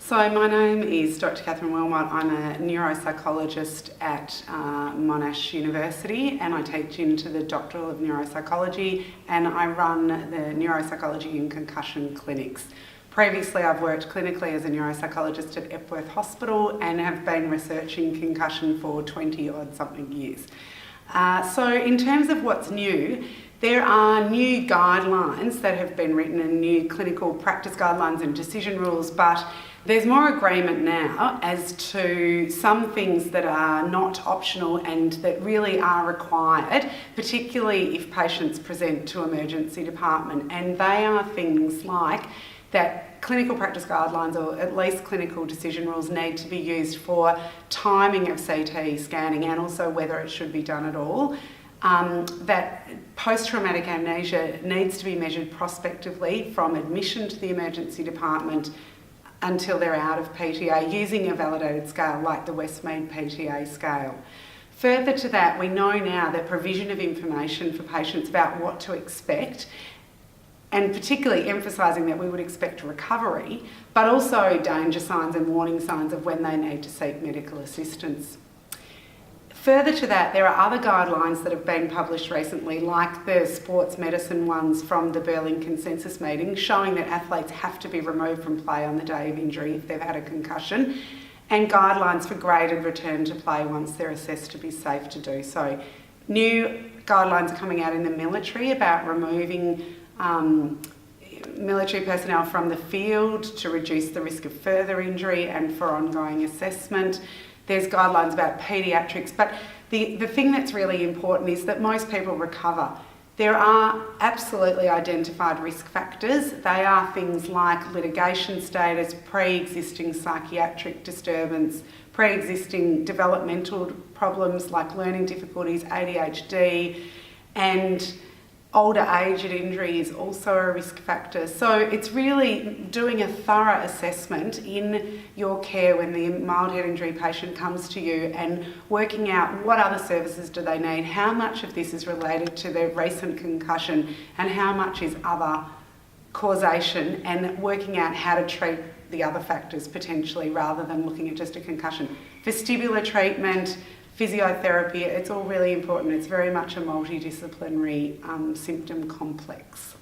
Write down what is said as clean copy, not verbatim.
So my name is Dr. Catherine Wilmott. I'm a neuropsychologist at Monash University, and I teach into the Doctoral of Neuropsychology, and I run the Neuropsychology and Concussion clinics. Previously, I've worked clinically as a neuropsychologist at Epworth Hospital and have been researching concussion for 20-odd something years. So in terms of what's new, there are new guidelines that have been written and new clinical practice guidelines and decision rules, but there's more agreement now as to some things that are not optional and that really are required, particularly if patients present to emergency department. And they are things like that clinical practice guidelines, or at least clinical decision rules, need to be used for timing of CT scanning and also whether it should be done at all. That post-traumatic amnesia needs to be measured prospectively from admission to the emergency department until they're out of PTA using a validated scale like the Westmead PTA scale. Further to that, we know now that provision of information for patients about what to expect, and particularly emphasising that we would expect recovery, but also danger signs and warning signs of when they need to seek medical assistance. Further to that, there are other guidelines that have been published recently, like the sports medicine ones from the Berlin Consensus meeting, showing that athletes have to be removed from play on the day of injury if they've had a concussion, and guidelines for graded return to play once they're assessed to be safe to do so. New guidelines are coming out in the military about removing military personnel from the field to reduce the risk of further injury and for ongoing assessment. There's guidelines about paediatrics, but the thing that's really important is that most people recover. There are absolutely identified risk factors. They are things like litigation status, pre-existing psychiatric disturbance, pre-existing developmental problems like learning difficulties, ADHD, and older age at injury is also a risk factor. So it's really doing a thorough assessment in your care when the mild head injury patient comes to you and working out what other services do they need, how much of this is related to their recent concussion and how much is other causation, and working out how to treat the other factors potentially rather than looking at just a concussion. Vestibular treatment, physiotherapy, it's all really important. It's very much a multidisciplinary symptom complex.